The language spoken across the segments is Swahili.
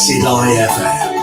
Silai FM.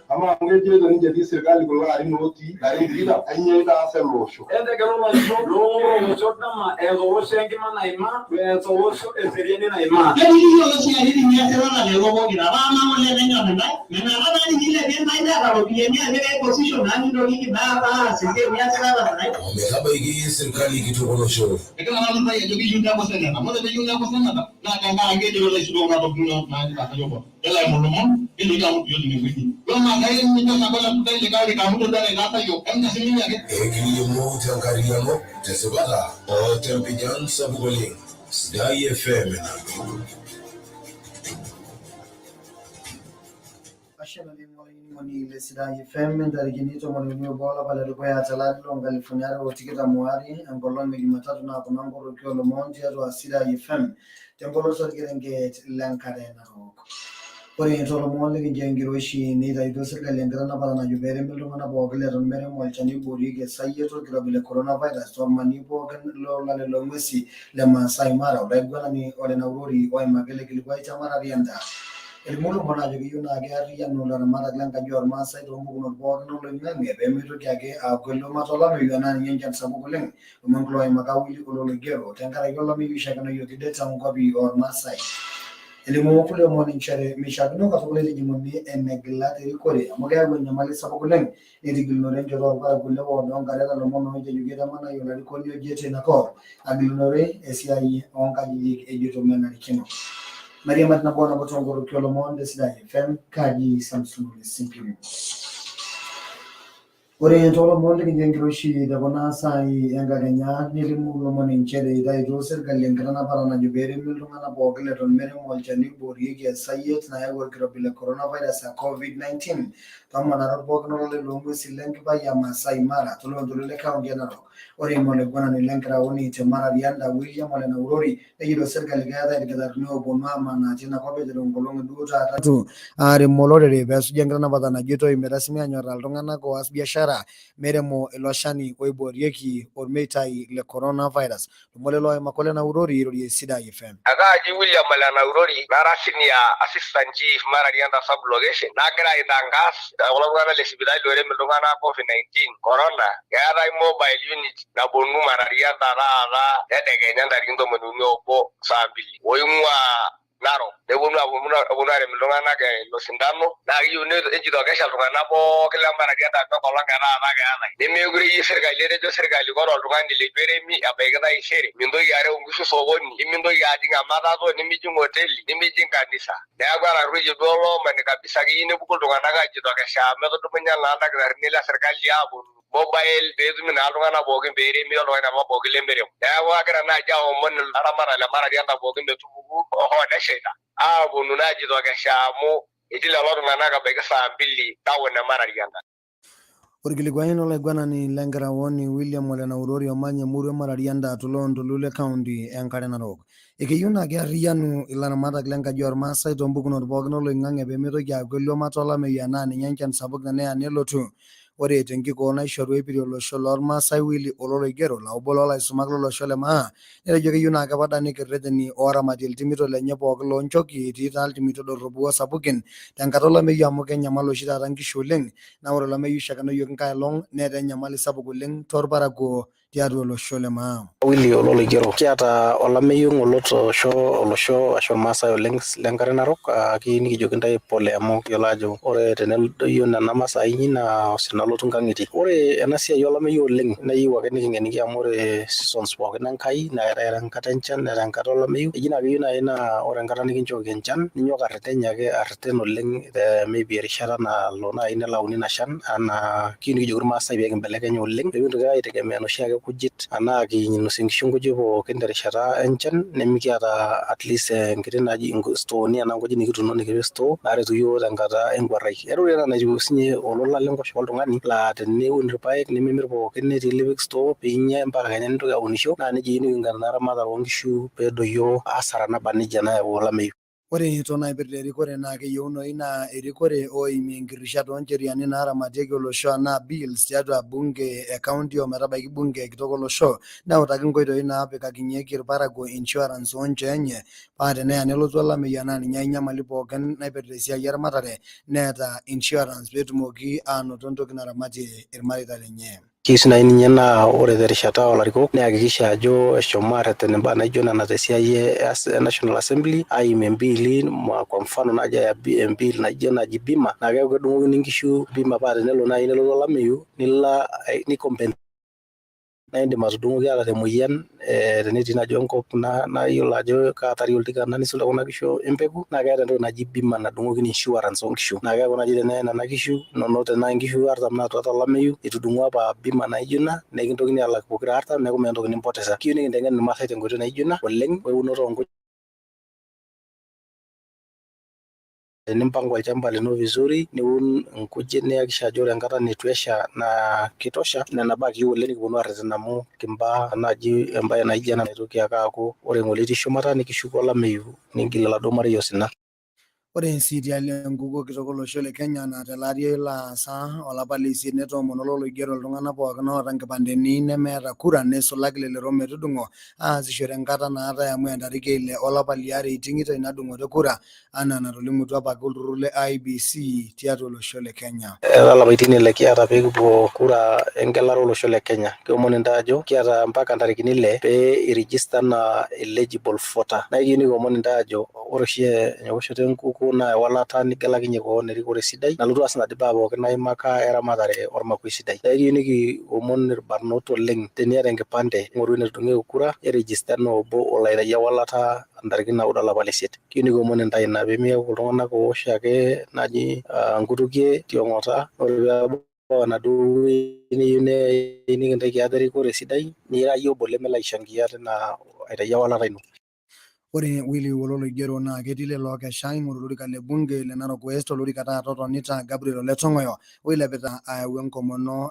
Ama ngejele da ninja di serikali ko la ino ti da ida anya ida selosho ende galo lo chotama ego sengi mana ima so eserieni na ima Jadi yo lo sia hidi nya serana le go gira ba ma mo le nyo na na ba ni ile bien mai da ro bien ni ile position na ni ndo ni ba ba sike nya serana na Wamekaba hiki serikali kitukolosho. kama na mtu ya jogi junta ko sana mo le junta ko sana na ka ngeje lo le sido na to na ka yo ela mulumon ili kamu yo ni wini yo magai ni ta sabala kutai le kali kamu to dale ngata yo kan kasini yake Ekili mo tankariano tesebala o tempijan sabugoli Sidai FM na Moni le Sidai FM dari gini to moni ni bola pale ruko ya talari lo ngalifunyara otikita muari angolo mi Jumatatu na kunango rukio lo monti ya Sidai FM tempolo so gerenge lankare na roko por eso lo mole que jengiro shi ni dai do ser kalendra na bana ju bere mel na bogle ron mere mol chani buri ke saye to grabile coronavirus to mani bogen lo la le lo mesi le ma sai mara da gwana ni ore na urori o magele ke kwai chamara rianda el mulo mona ju yuna ge ariya no la mara glan ka jor ma sai do mu no bogen lo ngange be mi to ke a quello ma to la mi yana ni nyan sabu kulen o manglo ai magawi ko lo gero tankara yo la mi wisha kana yo de tamu ko bi or ma sai elimu kule moni chere mishagno ka kule limoni enegla te kore amoga go nyamali sabu kulen ni digilno re joro ba kulle wo non gare la mono je yugeda mana yo la ko yo jete na ko agilno re esiai on ka ji e joto mena kino Maria matna bona botongoro kyolo monde Sidai FM kaji Samsung simply Ore tolo monde ke jengiro shi da bona sai enga ganya nilimu lo moni chere dai roser galengana parana jubere milunga na bogle ron mere mol chani bori ke sayet na ya workro bile coronavirus COVID-19 tamana ro bogno le longo silenki ba ya masai mara tolo le ka ngena ro ore mole gona ni lenkra oni te mara rianda William ole na urori e roser galegada e gadar no bonma mana tina ko be ngolongo duta tatu are molore re besu jengana badana jito imerasmi anyora rongana ko as biashara meremo eloshani oiborieki ormetai le coronavirus mole lo makole na urori ro Sidai FM agaji William ala na urori narasini ya assistant chief mara rianda sub location nagra idangas ologana le sibidai lore melongana COVID-19 corona gara mobile unit na bonu mara rianda ra edege nyanda rindo menunyo po sabili oyumwa naro de bonu abunare melongana ke lo sindano na yune ejido ke shalungana po kila mara rianda ko kolanga ra ga de meguri serikali re jo serikali ko rolungani le peremi abegada ishere mindo yare ungushu sogoni mindo yadi ngamata to ni mijin hoteli ni mijin kanisa da agora ruji dolo mane kabisa ki ine bukul tungana ga jido ke shame to punya landa ga nila serikali abu mobile bezu mina lungana bogin bere mi lo na bogin lembere da agora na jawo mon aramara la mara dianda bogin betu ho da sheda abu nuna jido ke shamu idila lo tungana ga bega sabili tawo na mara dianda Orgiligwaino le gwana ni lengara woni William ole na urori omanye muru mararianda tulondo lule county enkare na rog ikiyuna ge rianu ilana mata glenga jor masai tombuku no bogno lo ngange be mito ya gollo matola me yana ni nyankan sabuk na ne anelotu ore tengi ko na shorwe pirio lo sholor masai wili ololo gero la obolo la sumaglo lo shole ma ere joge yuna ga bada ni kerede ni ora madil timito le nyebo lo nchoki ti tal timito do robuwa sabukin tankatola me yamu ke nyamalo shita rangi sholeng na ora la me yusha kana yokin kai long ne de nyamali sabuguleng torbara go tiaru lo shole ma Willy ololo gero kiata olameyu ngoloto olosho asho masai oleng lenkare narok kini kijokintai pole amu yolajo ore tenel yona namasai na osinalotu nkangiti ore enasiai olameyu oleng nayiu ake nikingeniki amu ore seasons pookin enkai na era enkata enchan nera enkata olameyu ejina keyieu nai na ore enkata nikinchooki enchan ninyok arretenya ake arreten oleng maybe erishata nalo nai nelauni ina shan ana kini kijoki irmaasai pee kimbelekenya oleng pemintoki aitegemea noshi ake kujit anaa kinyinosie nkishu nkujit pookin terishata enchan nemikiata at least enkiti naji stooni ana nkujit nikituuno nikipik store naretu yiok tenkata enkwarrai erure ena natiu sinye olola lenkoshoke oltung'ani laa teneun irpaek nimimir pookin netii lipik store piinya mpaka kenya nintoki aunisho naa nejia eyieu nikinkunaa ina ramatare oonkishu peedoyio asara naba nejia nayau olameyu. Ore tona ibirre erikore na keyieunoyu na erikore oimie nkirishat oncheriani naaramatieki olosho na bills tiatua bunge e county ometabaiki bunge kitok olosho neutaki nkoitoi naapikakinyeki irparakuo insurance onchoo enye paa teneya nelotu olameyu naa ninye enyamali pookin naipirta esiai eramatare neeta insurance peetumoki aanoto entoki naramatie irmareita lenye. Keyieu nai ninye naa ore terishata olarikok neakikisha ajo eshomo arreten imbaa naijo nena tesiai e National Assembly aimie mbiili kwa mfano naji embiil naijo naji bima naa keeku kedung'okini nkishu bima paa tenelo nai nelotu olameyu nilo na indim atudung'oki ata temoyian tenetii najo enkop nayiolo ajo kaatari oltikana nisulda kuna kishu empeku naa keeta entoki naji bima nadung'okini insurance oonkishu naa keeku naaji teneye nena kishu inonok tenaa nkishu 40 naatuata olameyu itudung'o apa bima naijo ina nekintokini alak pokira 40 neeku meeta entoki nimpotesa. Kiyieu nikinteng'en irmaasai tenkoitoi naijo ina oleng weunoto oonkujit tenimpanga olchamba lino vizuri niun nkujit niyakikisha ajo ore enkata nitu esha na kitosha nena baa kiyieu oleng nikiponu arreten amu kimbaa naaji embaye naijo ena naitoki ake aaku ore ng'ole itii shumata nikishuku olameyu niingil oladuo marei osina. Ore sitiali enkukuo kitok olosho le Kenya naa telaari laasa olapa leisiet netoomono oloigero iltung'anak pookin oota nkipandeni nemeeta kura neisulaki lelo metudung'o aasishore enkata naatai amu entariki 6 olapa liare iting'ito ina dung'oto kura anaa natolimutuo apake olturrur le IEBC tiatua olosho le Kenya. Lapaitin 6 kiata pee kipuo kura engelare olosho le Kenya. Kiomon intae ajo kiata mpaka ntarikini 6 pee irejista na eligible voter. Na kiyieu nikiomon intae ajo ore oshi ewoshoto enkukuo naa ewalata nigelakinye koon erikore sidai nalotu aas ina dibaa pookin naimaka eramatare ormakoi sidai. Kiyieu nikiomon irbarnot oleng teniata enkipande ng'oru enetudung'ieki kura erejista enaa obo olo aitayu ewalata ntarikini 9 olapa leisiet. Kiyieu nikiomon intae ina pee miaku iltung'anak oosh ake naaji nkutukie tiong'ota ore peebau enaduo niyieu nikintaiki ate erikore sidai nira iyie obo lemelo aishangia tina aitayu ewalata ino. Ore Willy Oloigero naa ketii lelo okesha aing'oru olorika le bunge le Narok West olorika taata otonita Gabriel Ole Tong'oyo oilepita ayau enkomono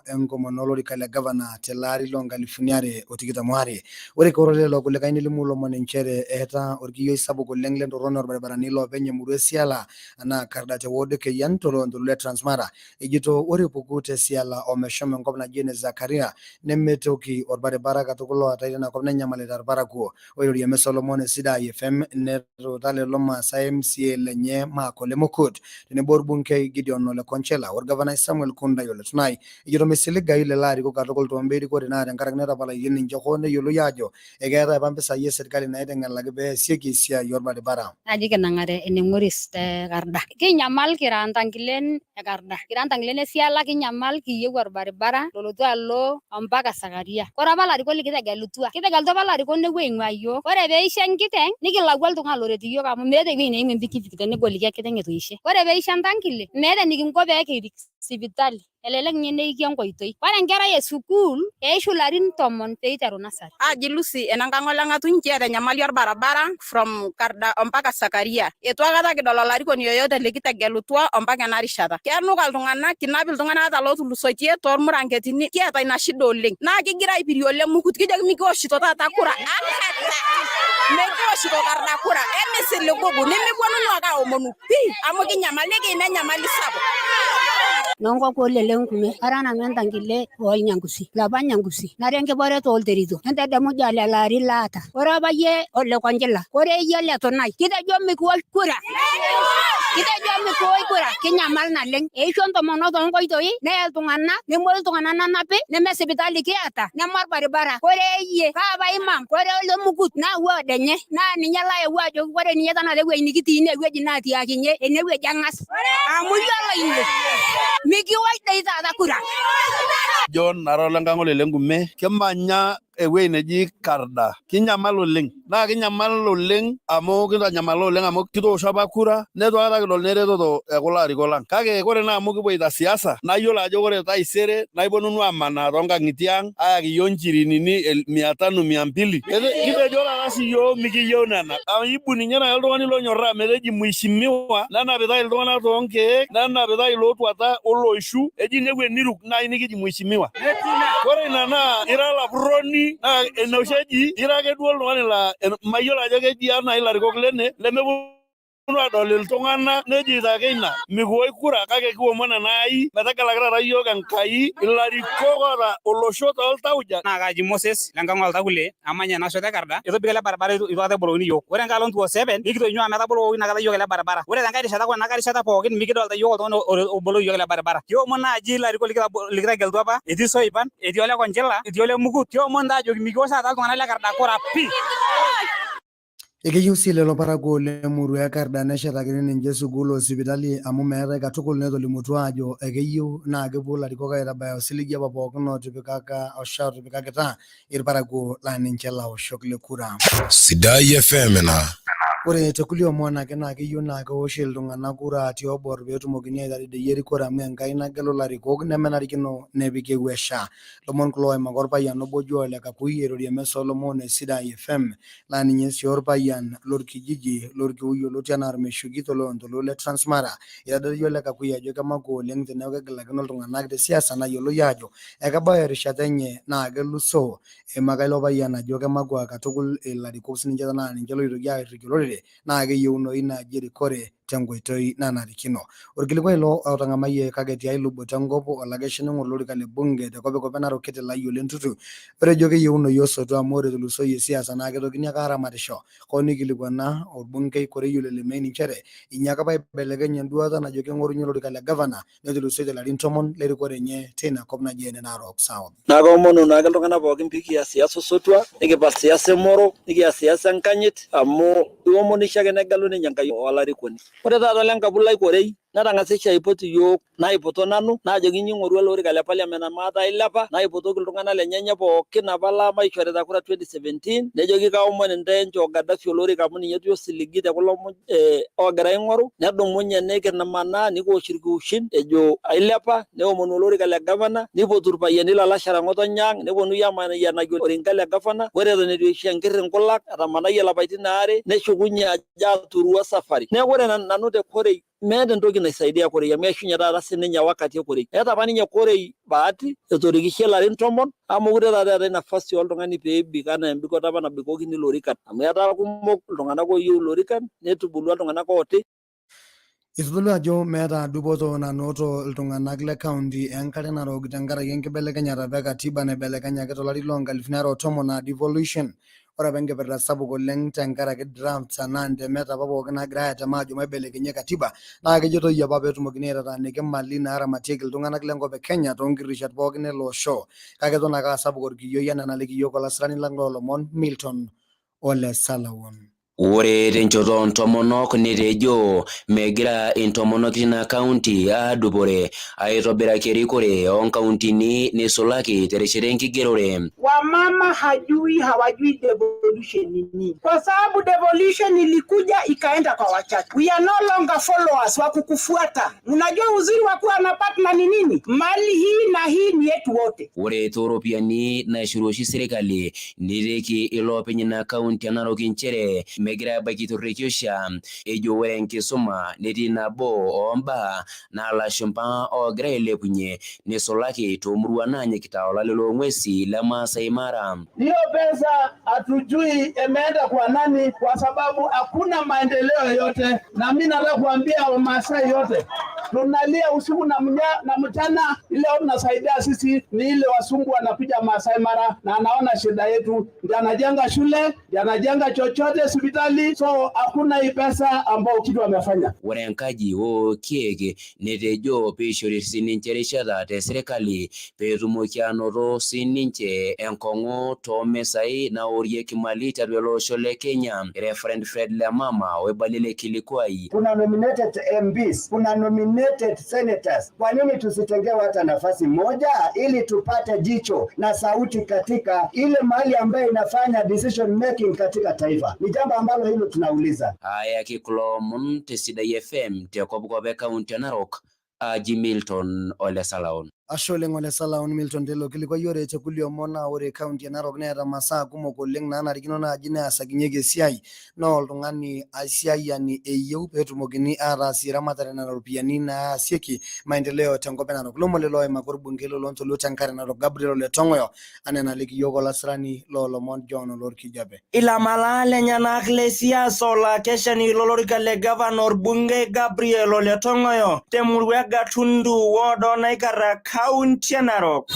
olorika le gavana telaari loo 2022. Ore kiroro lelo kulikae nelimu ilomon nchere eeta orkiyioi sapuk oleng lentorroni orbaribarani loopeny emurua Siala anaa Karda te ward Keyian toloontoluo le Transmara. Ejito ore puku te Siala omeshomo enkop naji ene Zakaria nemetoki orbaribara katukul lootai tinakop nenyamalita irparakuo. Oirorie Solomon Sidai FM netuuta lelo maasai MCA lenye Makole Mokut tenebo orbungei Gideon Ole Konchela orgavanai Samuel Kundai Ole Tunai ejito misiligayu lelo arikok katukul toombeerikore naa tenkaraki netapalayieki ninche hoo neyioloi aajo ekeetai apa mpisai esirkali naiteng'elaki pee eesieki esiai orbaribara. Aji kinang'are eneng'oris te Karda. Kinyamal kira ntangilen e Karda. Kira ntangilen e Siala kinyamal kiyieu orbaribara lolotu alo ompaka Sakaria. Ore apa larikok likitegelutua apa larikok nepuo aing'ua yiok. Ore peisho enkiteng nikilau oltung'ani loret iyiok amu meeta ewueji neimu empikipik tenegoliki enkiteng etu ishe. Ore peisho entangile meeta enikinko pee kirik sipitali. Elelek ninye neiki enkoitoi. Ore enkerai esukuul eishu larin 10 peiteru nasari. Aji Lucy enenkang' Ole Ng'atuny kiata enyamali orbarabara from Karda ompaka Sakaria. Etu aikata kidol olarikoni yoyote likitegelutua ompaka ena rishata. Kenuka iltung'anak, kinap iltung'anak ata lootulusoitie tormuranketini kiata ina shida oleng. Naa kigira aipirie Ole Mukut kijoki mikioshito taata kura. Mekioshito Karda kura. Emisiligugu nimiponunu ake aomonu pii amu kinyamal nikiima enyamali sapuk. Nonko lele nkume ara nanu entangile olnyangusi lapa nyangusi natii enkiporet olterito entedemu jale laari laata ore apa yie Ole Konchila ore yie Ole Tunai kitejo mikiwosh kura kinyamal naleng eisho ntomonok toonkoitoi neya iltung'anak nemoi iltung'anak nanapi neme sipitali kiata neme orbaribara ore yie kaapa imam ore Ole Mukut naa woodenye naa ninye layewuo ajo ore ninye tanakata ewueji nikitii ine ewueji naatiakinye enewueji ang'as amu yiolo ine mikiwosh dei taata kura. John nara olenkang' Ole Lenkume kimanya ewueji neji Karda kinyamal oleng naa kinyamal oleng amu kitanyamala oleng amu kitoosho apa kura netu aikata kidol neretoto ekulo arikok lang kake ore naa amu kipuoita siasa nayiolo ajo ore taisere naiponunu amanaa toonkang'itie ang' ayaki yiok nchirinini 500 200 kitejo taata siyiok mikiyieu nena aibu ninye nai oltung'ani lonyorraa meteji mheshimiwa nenapitai iltung'anak toonkeek nenapitai lootuata oloishu eji nepuo eniruk nai nikiji mheshimiwa ore ina naa ira lapurroni naa enoshi eji ira ake duo oltung'ani laa mayiolo ajo keji anaa ilarikok lene lemeponu adol iltung'anak nejito ake ina mikiwosh kura kake kiomon enai metegelaki taata yiok Enkai ilarikok oota olosho tooltauja. Naa kaji Moses lenkang' oltakule amanya ena shoto e Karda itobiko ele barabara itu aikata ebolokini yiok. Ore enkae 2007 nikitonyua metabolokoki inakata yiok ele barabara. Ore tenkae rishata enakae rishata pookin mikidolta yiok oltung'ani oboloki yiok ele barabara. Kiomon naaji ilarikok likitegelutua apa etii Soipan etii Ole Konchila etii Ole Mukut kiomon taa ajoki mikiwosh taata iltung'anak le Karda kura pii. Ekeyieu sii lelo parakuo lemurua e Karda neshetakini ninche sukuul o sipitali amu meetai katukul netolimutua ajo ekeyieu naa kepuo ilarikok aitabaya osiligi apa pookin otipikakita irparakuo laa ninche laoshok le kura. Sidai FM ena. Ore tekulie omon ake naa keyieu naa kewoshi iltung'anak kura tiobor peetumokini aitadedeyie erikore amu enkai nagelu ilarikok nemenarikino nepiki ewuesha. Lomon kulo oimaka orpayian obo oji Ole Kakui eirorie emesa oolomon e Sidai FM laa ninye sii orpayian lorkijiji lorkiu yioloti enaa Ormeshuki toloontoluo le Transmara. Itadoyio Ole Kakui ajo kemaku oleng teneeku kegilakino iltung'anak te siasa nayioloi ajo ekebaya erishata enye naa kelusoo. Eimaka ilo payian ajo kemakwa katukul ilarikok sininche tenaa ninche loitoki airriki olorere naa keyieunoyu naaji erikore tenkoitoi nanarikino. Orkilikuai ilo otang'amayie kake tiai luboto enkop olakeshani olorika le bunge te kopikop Narok Kitila Ole Ntutu. Ore ejo keyieunoyu osoto amu ore etulusoyie siasa naa ketokini ake aaramatisho. Hoo nikilikuana orbungei Korei Ole Lemeini nchere inyaaka apa aibelekeny enduata najo keng'orunye olorika le gavana netulusoitie ilarin 10 lerikore enye teina kop naji ene Narok South. Naa kaomonu naake iltung'anak pookin pikias siasa osotua, nikipas siasa emoro, nikias siasa enkanyit amu iomonisho ake negelu ninye Enkai olarikoni. Ore taata ole Nkabulai Korei netang'asishe aipot iyiok naipoto nanu naajoki ing'oru ele orika le parliament amu maata ailepa naipotoki iltung'anak lenyenye pookin apa lamaishorita kura 2017 nejoki kaomon intae nchoo Gaddafi olorika amu ninye etii osiligi te kulo oogira aing'oru nedumunye nikimanaa nikiwosh irkiushin ejo ailepa neomonu olorika le gavana nipotu irpayiani lalashara ng'otonye neponunui amayianaki orinka le gavana ore eton eitu eisho enkirri nkulak atamanayie lapaitin aare neshukunye ajo aturua safari. Neeku ore nanu te Korei meeta entoki naisaidia Korei amu eshunye taata sininye wakati e Korei. Eeta apa ninye Korei bahati etorikishe ilarin 10 amu mekure taata eetai nafasi oltung'ani peebik anaa embikoto apa nabikokini ilorikan amu etaa kumok iltung'anak ooyieu ilorikan netubulua iltung'anak ooti. Itodolu ajo meeta dupoto nanoto iltung'anak le kaunti enkare Narok tenkaraki enkibelekenyata apa katiba naibelekenyaki tolari loo 2010 devolution. Ore apa enkipirta sapuk oleng tenkaraki drafts anaa ntemat apa pookin naagirai atem aajo maibelekenyie katiba naa kejitoi apa peetumokini aitataaniki mali naaramatieki iltung'anak lenkop e Kenya toonkirishat pookin ele osho. Kake eton ake aasapuk orkiyioi enaa enaliki iyiok olasirani lang loolomon Milton Ole Salawan. Ore tenchoto ontomonok netejo megira intomonok tina kaunti aadupore aitobiraki erikore oonkauntini nisulaki terishata enkigerore. Wamama hawajui devolution ni nini, kwa sababu devolution ilikuja ikaenda kwa wachache. We are no longer followers wa kukufuata. Unajua uzuri wa kuwa na partner ni nini? Mali hii na hii ni yetu wote. Ore tooropiyiani naishuruoshi serikali nireki iloopeny ina kaunti Narok nchere megira abaiki torrekesha ejo ore enkisuma netii nabo oombaa naalashumba oogira ailepunye nisulaki toomurua naanyikita olale loong'wesi le Maasai Mara. Hiyo pesa hatujui imeenda kwa nani, kwa sababu hakuna maendeleo yote, na mimi nataka kuambia Wamasai yote tunalia usiku na mchana. Ile tunasaidia sisi ni ile wasungu wanakuja Maasai Mara na anaona shida yetu, ndio anajenga shule, ndio anajenga chochote hospitali, so hakuna hii pesa ambao kitu wamefanya. Ore enkaji kieke netejo peishori sininche rishata te serikali peetumoki anoto sininche enkong'u toomesai naorieki mali tiatua ele osho le Kenya. Reverend Fred Lemama oibalile kilikuai. Kuna nominated MPs, kuna nominated senators. Kwa nini tusitengewe hata nafasi moja ili tupate jicho na sauti katika ile mali ambayo inafanya decision making katika taifa? Ni jambo ambalo hilo tunauliza. Haya kiklomon te Sidai FM te kopkope kaunti ya Narok aji Milton Ole Salawan. Asholeng Ole Salawan Milton Delo kilikuai ore tekulie omon naa ore kaunti ya Narok neeta masaa kumok oleng naanarikino naaji neasakinyeki esiai naa oltung'ani aisiayiani eyieu peetumokini aataasie ramatare nena ropiyiani naasieki maendeleo tenkop e Narok. Lomon lelo oimaka orbungei loloontoluo tenkare Narok Gabriel Ole Tong'oyo anaa enaliki iyiok olasirani loolomon John Olorkijape. Ilamalaa lenyenak le siasa olakeshani lolorika le gavana orbungei Gabriel Ole Tong'oyo temurua e Gatundu woodo Naikara kaunti ya Narok.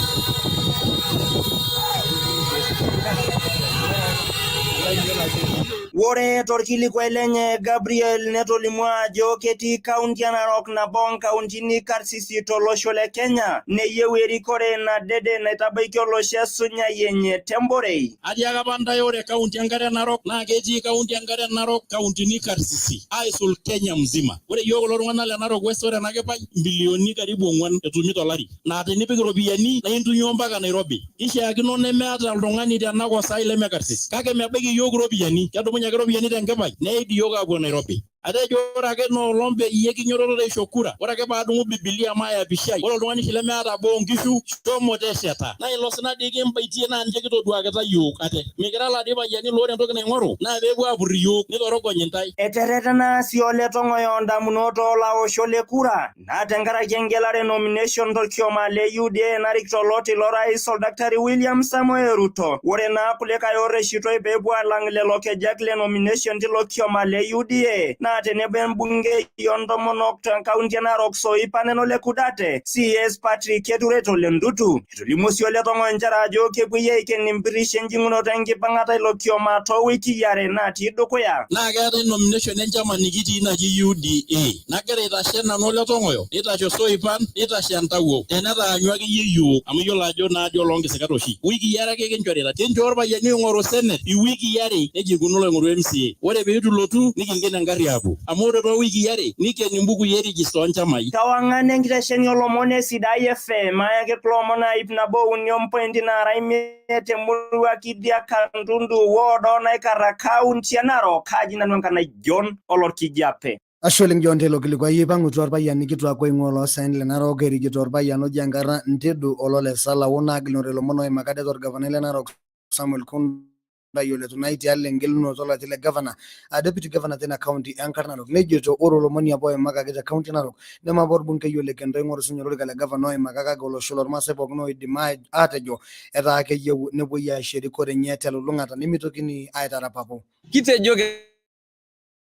Ore torkilikuai lenye Gabriel netolimu ajo ketii kaunti e Narok nabo nkauntini karsisi tolosho le Kenya neyieu erikore nadede naitabaiki olosho esunyai enye temborei. Atiaka pandai ore kaunti enkare Narok naa ketii kaunti enkare Narok kauntini karsisi aisul Kenya mzima. Ore yiok kulo tung'anak le Narok West ore ena kipai mbilioni karibu 4 etumi tolari. Naa tenipik iropiyiani na intunyo mpaka Nairobi. Kishaakino nemeeta oltung'ani tenakop sai leme karsis. Kake mebaiki yiok iropiyiani, kedumunye ake iropiyiani tenkipai neidi yiok aapuo Nairobi. Atejo ore ake nolombe iye kinyototo isho kura. Ore ake paadung'u Biblia maya pishai. Ore oltung'ani lemeeta boo nkishu shomo tesheta. Na ilo sinadi kimbaitie naa ninche kitoduakita yiok ate. Mikira ladi payiani loore entoki naing'oru naa peepuo aapurr yiok nitorogony intai. Eterretena sii Ole Tong'oyo ndamunot olaoshok le kura naa tenkaraki engelare nomination torkioma le UDA narik toloti lorais Oldakitari William Samoei Ruto. Ore naa kulikae orreshitoi peepuo alang lelo kejak le nomination tilo kioma le UDA naa tenebo embungei ontomonok tenkaunti e Narok Soipan Ole Kudate, CS Patrick Keturet Ole Ndutu. Etolimu sii Ole Tong'oyo njere ajo kepuoi aiken impirish enjing'unoto enkipang'ata ilo kioma toowikii are natii dukuya. Naa keetai nomination enchama nikitii naji UDA. Nagira aitashe nanu Ole Tong'oyo, nitashe Soipan, nitashe Entawuo. Tenetaanyu akeyie yiok amu yiolo ajo naadio loonkisikat oshi. Wikii are ake kinchorita. Kincho orpayiani oing'oru Senate iwikii are neji ikununo aing'oru MCA. Ore peitu lotu nikinken engarri apuo. Amu ore toowikii are niken imbukui erigista onchamai. Tawang'an enkitesheni olomon esidai FM ayaki ilomon 103 naara 5 temurua Kidia Kantundu ward Naikarra kaunti e Narok. Kaji nanu enkarna John Olorkijape. Ashe oleng John telo kilikuai ipang'utua irpayiani kituak oing'ua oloosaen le Narok erikito orpayian oji Enkarna Ntedu Olole Salau naagilunore ilomon oimakade torgavanai le Narok Samuel Kundai ole tunai tialo engelunoto oloti le gavana deputy governor tina county Enkarna Narok nejito ore olomoni apa oimakaki te county Narok nemapa orbungei ole Kendo oing'oru sinye olorika le gavana oimakaki olosho lormaasai pookin oidim aatejo etaa keyieu nepuoi aisho erikore enye telulung'ata nemitokini aitarapapu. Kitejo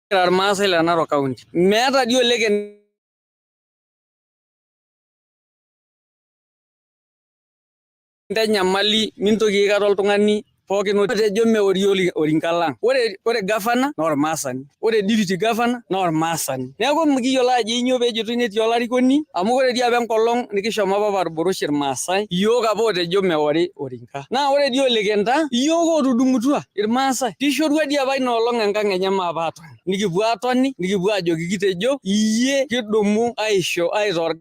irmaasai le Narok County meeta dio leke nyamali mintoki aikata oltung'ani pookin otejo meori orinkalang. Ore gavana naa ormaasani, ore deputy governor naa ormaasani. Neeku mikiyiolo ajo inyoo peejitoi netii olarikoni amu ore dii apa enkolong nikishomo apa abarborosh irmaasai iyiok apa otejo meori orinka. Naa ore dii Ole Kenta iyiok otudumutua irmaasai kishorua dii apa ina olong enkang enye maapa atoni. Nikipuo atoni nikipuo ajoki kitejo iyie kidumu aisho aitaa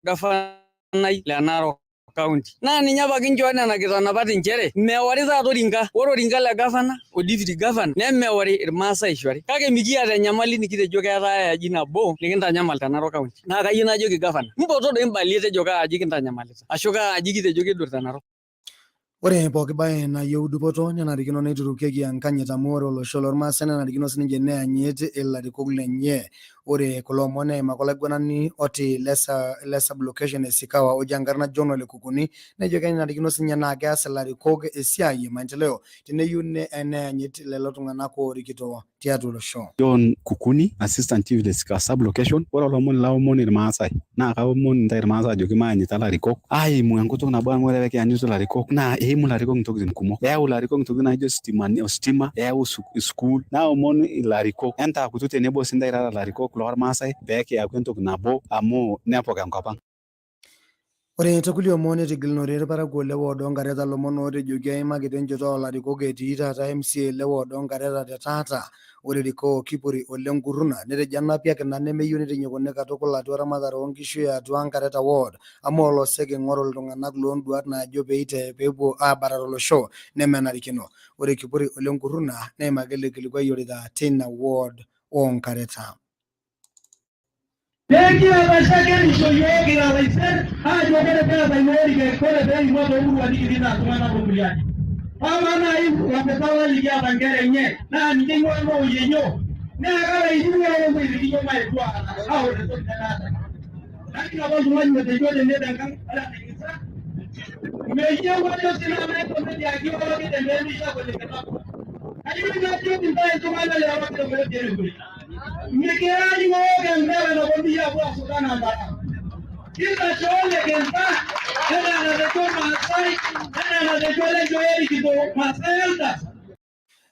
orgavanai le Narok County. Naa ninye apa kinchoo nena kitanapat inchere meori taata orinka. Ore orinka le gavana o deputy governor nemeori irmaasai ishori. Kake mikiata enyamali nikitejo keetai aji nabo nikintanyamal te Narok County. Naa kayieu najoki gavana mpoto doi imbalie tejo kaaji kintanyamalita ashu kaaji kitejo kidur te Narok. Ore pooki baye nayieu dupoto nenarikino neiturukieki enkanyit amu ore olosho lormaasai nenarikino sininche neanyit ilarikok lenye. Ore kulo omon eimaka olaiguanani oti le sublocation e Sikawa oji Enkarna John Ole Kukuni nejo kenarikino sinye naa keas ilarikok esiai e maendeleo teneyieu neanyit lelo tung'anak oorikito tiatua olosho. John Kukuni, assistant chief le Sikawa sublocation. Ore olomoni laomon irmaasai naa kaomon intae irmaasai ajoki maanyita ilarikok aimu enkutuk nabo amu ore pekianyit ilarikok naa eimu ilarikok intokitin kumok. Eyau ilarikok intokitin naijo ositima, eyau school. Naomon ilarikok entaakutu tenebo sintae irara ilarikok lormaasai peekiaku entoki nabo amu nepok enkop ang'. Ore tekulie omon etigilunore irparakuo le ward oonkareta lomon ootejoki eimakita enchoto olarikok etii taata MCA le ward oonkareta te taata. Ore Rikoo Kipuri Ole Nkuruna netejo enapiaki ina nemeyieu nitinyikuni katukul atua eramatare oonkishu eatua Nkareta ward amu olosek ing'oru iltung'anak loonduat naajo peepuo aabarar olosho nemenarikino. Ore Kipuri Ole Nkuruna neimaka ele kilikuai orita tina ward oonkareta. Nekiatashakenisho yiok iraraisen ajo kore peeta inorike kore peimua toomurua nikitii naa iltung'anak omuliani. Ama nai wapetala likiata nkera enye naa ninche ing'ua nooyienyo naa kara inyua omoirikinyo maetua aore entoki nemeeta. Lakini apa oltung'ani otejo tene tenkang alatikisa meyieu ajo sinanaekomediaki oloki tenemisha kolikitapo. Kayieu najoki ntae iltung'anak lewakitemoletienekuri. Mikira yiok embele naponunui apuo asukana mbara. Kitasho Ole Kenta enaa enatejo Maasai enaa enatejo Lenjo erikito Maasai elders.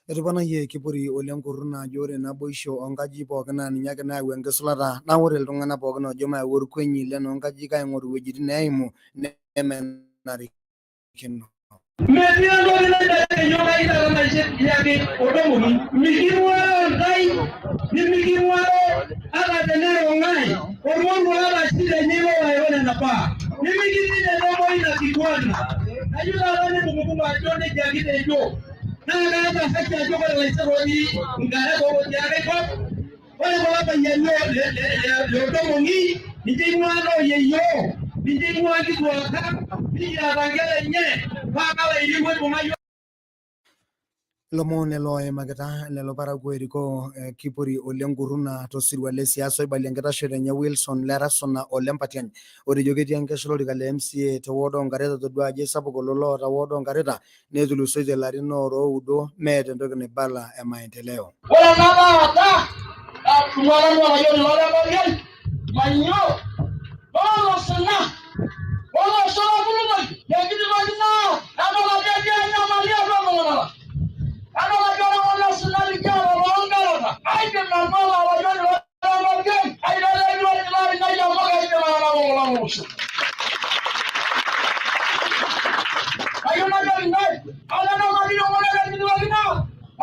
Etopanaye Kipuri oleng kuruna ajo ore naboisho onkaji pookin naa ninye ake nayau enkisulata naa ore iltung'anak pookin ojo mayau orkwenyi lenoonkajijik aing'oru wuejitin neimu nemenarikino. Metii entoki naitanyanyuka ita maisha yake otomoki miking'uaa ntai nimiking'uaa ata tenerong'ai ormondo ata shida enye ilo nenapaa nimikiti tenemoi ina kituana ayieu taata nibung'ubung'u ajo nejia kitejo naa kaata haki ajo ore ilaisironi nkarek otii ake kop ore kulo payiani leotomongi ninche ing'uaa looyeyio ninche ing'uaa nkituaka nikiata nkera enye paa kalairimu ibung'ayo. Lomon lelo oimakita lelo parakuo erikoo Kipuri oleng kuruna tosirua le siasa oibalie enkitashoto enye Wilson Lerasona Olempatian otejo ketii enkesha olorika le MCA te ward oonkareta todua ajo sapuk ololo oota ward oonkareta netulusoitie ilarin oudo meeta entoki naibala e maendeleo. Ore ena taata iltung'anak lookayioni loolemorian manyo olosina oloshoolapulutai lekitipakino enolaketii enyamali atomong'onala enolajo olosina likiata loonkareta aidim nanu olayioni loolemorian aiteleio ilari nayiamoki aidim atanamong'olang'osho. Kayieu najoki ntae olenyamali omoni lekitipakino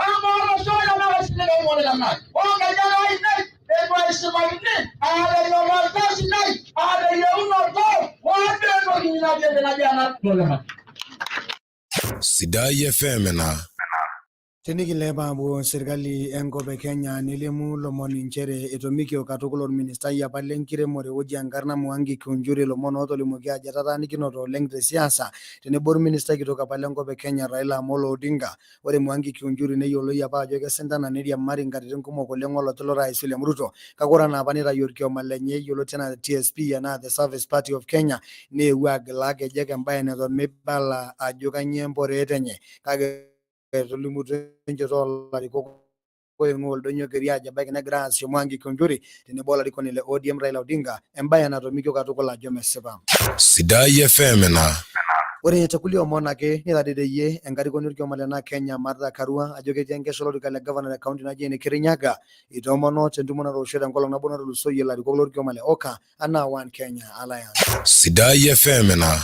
ama olosho lemewasilile omoni onkajana ainei etu aisimakini atenyamalitai sidai ateyieunoto waadenoki naji ena. Sidai FM ena. Tenikilepa apuo serikali enkop e Kenya nelimu lomon nchere etomikio katukul orministai apa lenkiremore oji Enkarna Mwangi Kiunjuri lomon ootolimuoki ajo etatanikinote oleng te siasa tenebo orministai kitok apa lenkop e Kenya Raila Amolo Odinga. Ore Mwangi Kiunjuri neyioloi apa ajo kesintana neiriamari nkatitin kumok oleng oloti lorais William Ruto kake ore apa nitayio orkioma lenye yioloti enaa TSP enaa the Service Party of Kenya neewuo agilaa kejek embaye neton meibala ajo kanyioo emporeet enye kake etolimutuo enchoto olarikok oing'ua oldonyo keria ajo ebaiki negira aasishore Mwangi Kiunjuri tenebo olarikoni le ODM Raila Odinga embaye natomikio katukul ajo mesipa. Sidai FM ena. Ore tekulie omon ake nitadedeyie enkarikoni orkioma le Kenya Martha Karua ajo ketii enkesha olorika le governor le county naji ene Kirinyaga itoomono tentumo natooshote enkolong nabo natulusoyie ilarikok lorkioma le Oka anaa One Kenya Alliance. Sidai FM ena.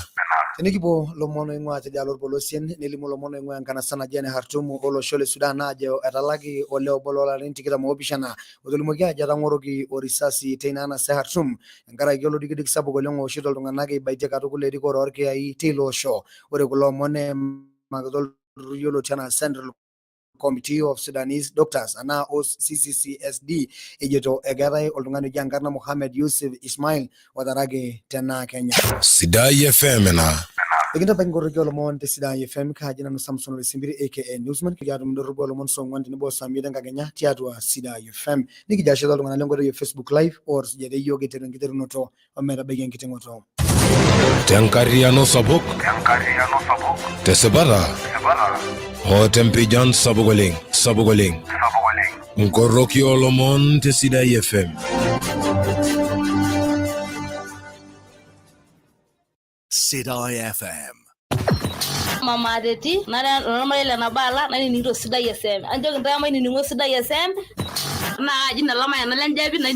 Tenikipuo lomon oing'ua tidialo orpolosien nelimu lomon oing'ua enkanasa naji ene Khartoum olosho le Sudan naajo etalaki olee obo loolarin 27 otolimuoki ajo etang'oroki orisasi teina anasa e Khartoum enkaraki olodikidiki sapuk oleng ooshito iltung'anak eibaitie katukul erikore orkiai teilo osho. Ore kulo omon neimakita olturrur yioloti enaa Central Committee of Sudanese Doctors anaa CCCSD ejito ekeetai oltung'ani oji Enkarna Mohamed Yusuf Ismail otaraki tenaa Kenya. Sidai FM ena. Ekintabaiki nkoroki olomon te Sidai FM kaaji nanu Samson Olesimbiri aka Newsman kiatum ndorropu olomon song'wan tenebo saa 5 enkakenya tiatua Sidai FM nikijia ashita iltung'anak lenkoitoi e Facebook live otusujare yiok iteru enkiterunoto ometabaiki enkiting'oto. Tenkariano sapuk tesipata o tempijan sapuk oleng nkoroki olomon te Sidai FM. Sidai FM. Mama Teti, nara normal na bala, nani nito Sidai FM. Anjo ntaama ini ningo Sidai FM. Na jina lama ya nalenjabi na